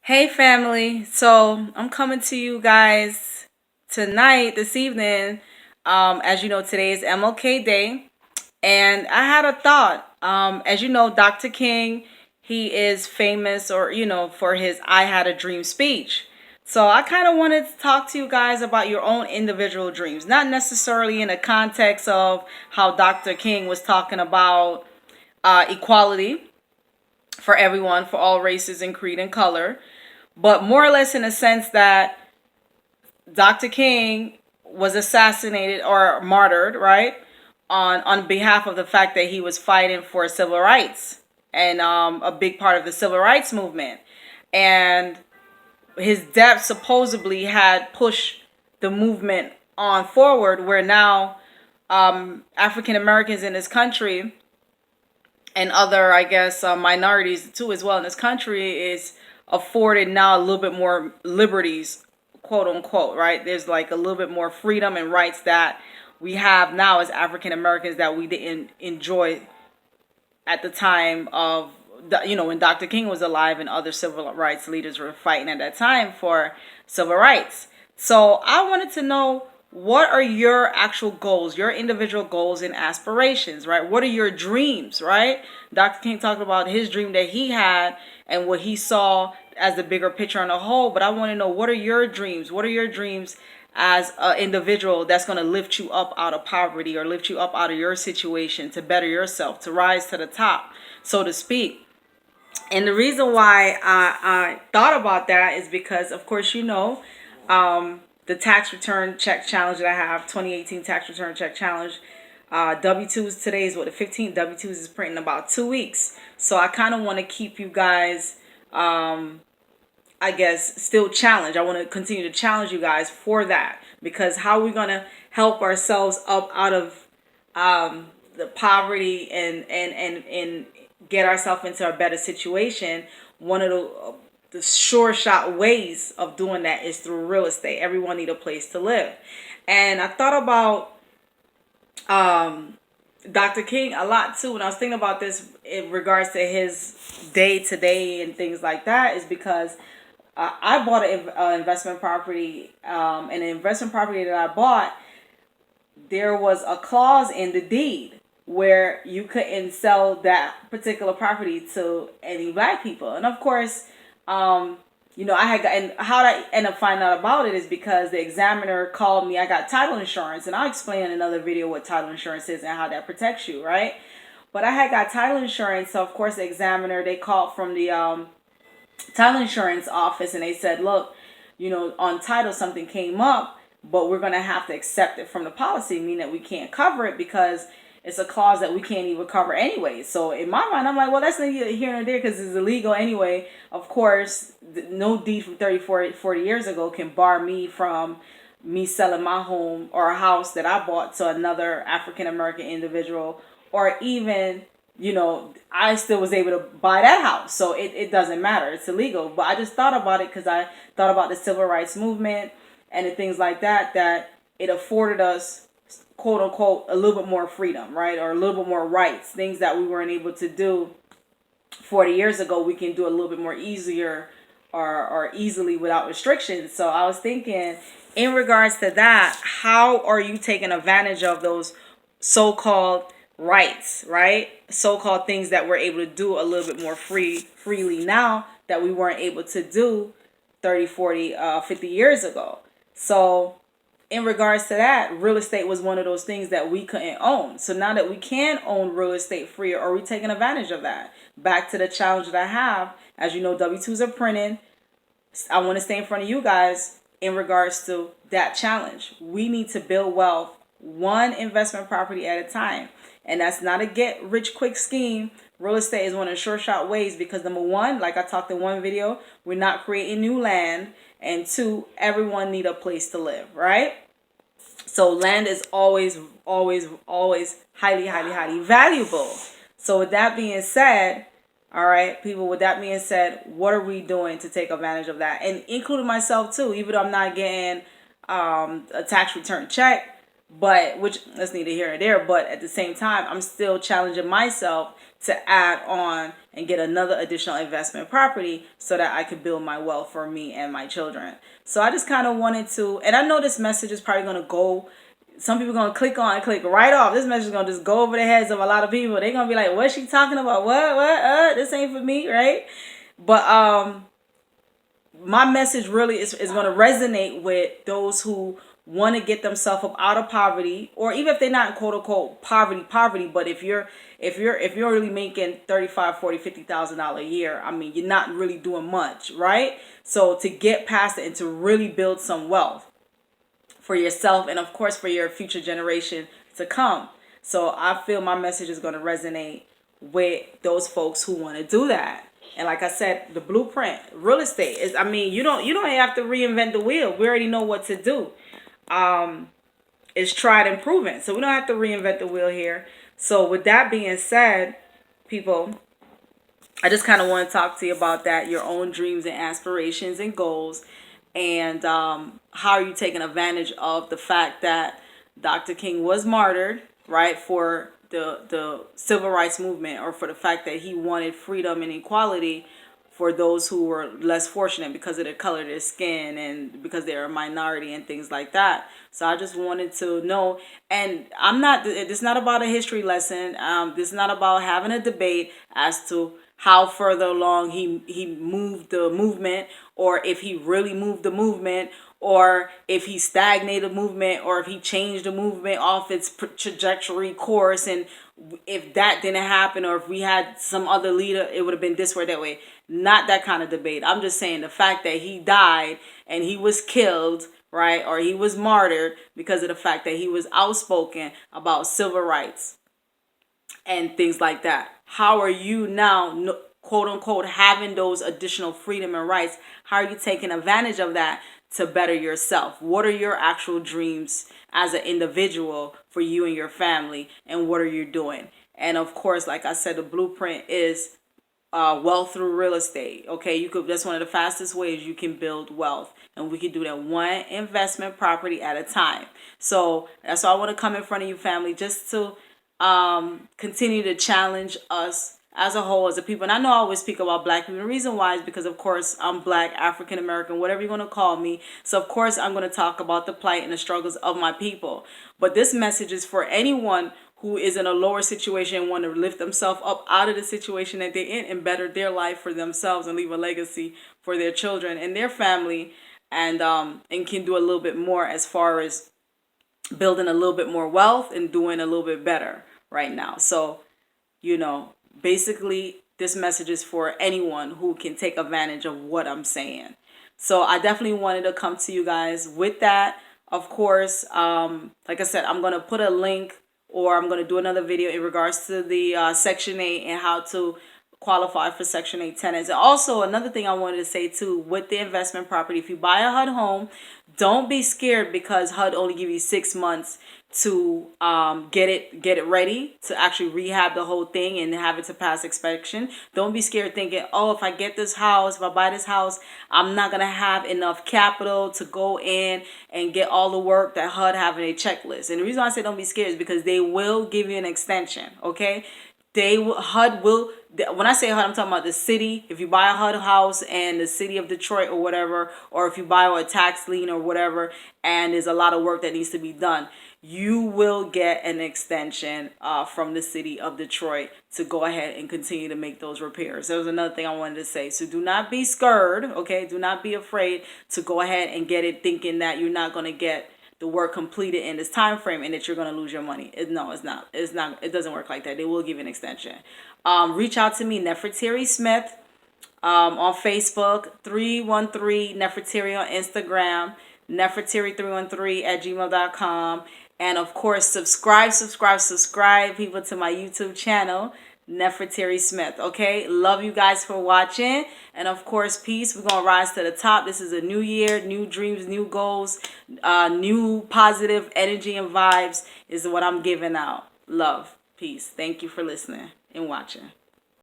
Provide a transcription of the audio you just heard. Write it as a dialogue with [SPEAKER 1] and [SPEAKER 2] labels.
[SPEAKER 1] Hey family, so I'm coming to you guys tonight, this evening. As you know, today is MLK Day, and I had a thought. As you know, Dr. King, he is famous, or for his "I Had a Dream" speech. So I kind of wanted to talk to you guys about your own individual dreams, not necessarily in the context of how Dr. King was talking about equality for everyone, for all races and creed and color, but more or less in a sense that Dr. King was assassinated or martyred, right, on behalf of the fact that he was fighting for civil rights and a big part of the civil rights movement. And his death supposedly had pushed the movement on forward, where now African Americans in this country and other, I guess, minorities too as well in this country is afforded now a little bit more liberties, quote unquote, right? There's like a little bit more freedom and rights that we have now as African Americans that we didn't enjoy at the time of when Dr. King was alive and other civil rights leaders were fighting at that time for civil rights. So I wanted to know, what are your actual goals, your individual goals and aspirations, right? What are your dreams, right? Dr. King talked about his dream that he had and what he saw as the bigger picture on the whole. But I want to know, what are your dreams? What are your dreams as an individual that's going to lift you up out of poverty or lift you up out of your situation to better yourself, to rise to the top, so to speak? And the reason why I thought about that is because, of course, the tax return check challenge that I have, 2018 tax return check challenge. W-2s today is what, the 15th. W-2s is printing in about 2 weeks. So I kind of want to keep you guys, I guess, still challenged. I want to continue to challenge you guys for that, because how are we going to help ourselves up out of the poverty and get ourselves into a better situation? One of the sure shot ways of doing that is through real estate. Everyone need a place to live. And I thought about Dr. King a lot too when I was thinking about this in regards to his day to day and things like that, is because I bought an investment property, and the investment property that I bought, there was a clause in the deed where you couldn't sell that particular property to any black people. And of course, I had gotten, how I ended up finding out about it is because the examiner called me. I got title insurance, and I'll explain in another video what title insurance is and how that protects you, right? But I had got title insurance, so of course the examiner, they called from the title insurance office, and they said, look, on title something came up, but we're going to have to accept it from the policy, meaning that we can't cover it because it's a clause that we can't even cover anyway. So in my mind, I'm like, well, that's neither here nor there, because it's illegal anyway. Of course, no deed from 30, 40 years ago can bar me from me selling my home or a house that I bought to another African American individual, or even, I still was able to buy that house. So it doesn't matter. It's illegal. But I just thought about it because I thought about the civil rights movement and the things like that, that it afforded us, quote unquote, a little bit more freedom, right? Or a little bit more rights, things that we weren't able to do 40 years ago. We can do a little bit more easier or easily without restrictions. So I was thinking, in regards to that, how are you taking advantage of those so-called rights, right? So-called things that we're able to do a little bit more freely now that we weren't able to do 30, 40, 50 years ago. So in regards to that, real estate was one of those things that we couldn't own. So now that we can own real estate free, are we taking advantage of that? Back to the challenge that I have. As you know, W-2s are printing. I want to stay in front of you guys in regards to that challenge. We need to build wealth one investment property at a time. And that's not a get rich quick scheme. Real estate is one of the short shot ways, because number one, like I talked in one video, we're not creating new land. And two, everyone need a place to live, right? So land is always, always, always highly, highly, highly valuable. So with that being said, all right, people, with that being said, what are we doing to take advantage of that? And including myself too, even though I'm not getting a tax return check, but which that's neither here nor there. But at the same time, I'm still challenging myself to add on and get another additional investment property so that I could build my wealth for me and my children. So I just kind of wanted to, and I know this message is probably going to go, some people are going to click on and click right off. This message is going to just go over the heads of a lot of people. They're going to be like, what's she talking about? What? This ain't for me, right? But my message really is going to resonate with those who want to get themselves up out of poverty, or even if they're not quote unquote poverty, but if you're really making 35, 40, $50,000 a year, I mean, you're not really doing much, right? So to get past it and to really build some wealth for yourself and of course for your future generation to come. So I feel my message is going to resonate with those folks who want to do that. And like I said, the blueprint, real estate is, I mean, you don't have to reinvent the wheel. We already know what to do. It's tried and proven. So we don't have to reinvent the wheel here. So with that being said, people, I just kind of want to talk to you about that, your own dreams and aspirations and goals, and how are you taking advantage of the fact that Dr. King was martyred, right, for the civil rights movement, or for the fact that he wanted freedom and equality for those who were less fortunate because of the color of their skin and because they're a minority and things like that. So I just wanted to know, and it's not about a history lesson. This is not about having a debate as to how further along he moved the movement, or if he really moved the movement, or if he stagnated the movement, or if he changed the movement off its trajectory course, and if that didn't happen, or if we had some other leader, it would have been this way, that way. Not that kind of debate. I'm just saying the fact that he died and he was killed, right, or he was martyred because of the fact that he was outspoken about civil rights and things like that. How are you now, quote unquote, having those additional freedom and rights? How are you taking advantage of that to better yourself? What are your actual dreams as an individual for you and your family, and what are you doing? And of course, like I said, the blueprint is wealth through real estate. Okay, that's one of the fastest ways you can build wealth, and we can do that one investment property at a time. So that's why I want to come in front of you, family, just to continue to challenge us as a whole, as a people. And I know I always speak about black people. The reason why is because, of course, I'm black, African American, whatever you're going to call me. So, of course, I'm going to talk about the plight and the struggles of my people. But this message is for anyone who is in a lower situation and want to lift themselves up out of the situation that they're in and better their life for themselves and leave a legacy for their children and their family, and can do a little bit more as far as building a little bit more wealth and doing a little bit better right now. So, basically, this message is for anyone who can take advantage of what I'm saying. So I definitely wanted to come to you guys with that. Of course, like I said, I'm going to put a link, or I'm going to do another video in regards to the Section 8 and how to qualify for Section 8 tenants. And also, another thing I wanted to say too, with the investment property, if you buy a HUD home, don't be scared because HUD only give you 6 months to get it ready to actually rehab the whole thing and have it to pass inspection. Don't be scared thinking, oh, if I get this house, if I buy this house, I'm not gonna have enough capital to go in and get all the work that HUD have in a checklist. And the reason why I say don't be scared is because they will give you an extension. Okay, HUD will. When I say HUD, I'm talking about the city. If you buy a HUD house and the city of Detroit or whatever, or if you buy a tax lien or whatever, and there's a lot of work that needs to be done, you will get an extension from the city of Detroit to go ahead and continue to make those repairs. That was another thing I wanted to say. So do not be scared, okay? Do not be afraid to go ahead and get it thinking that you're not going to get the work completed in this time frame and that you're going to lose your money. No, it's not. It's not. It doesn't work like that. They will give you an extension. Reach out to me, Nefertari Smith, on Facebook, 313 Nefertari on Instagram, Nefertari313 @gmail.com. And of course, subscribe, people, to my YouTube channel, Nefertari Smith. Okay, love you guys for watching, and of course, peace. We're gonna rise to the top. This is a new year, new dreams, new goals, new positive energy and vibes is what I'm giving out. Love, peace. Thank you for listening and watching.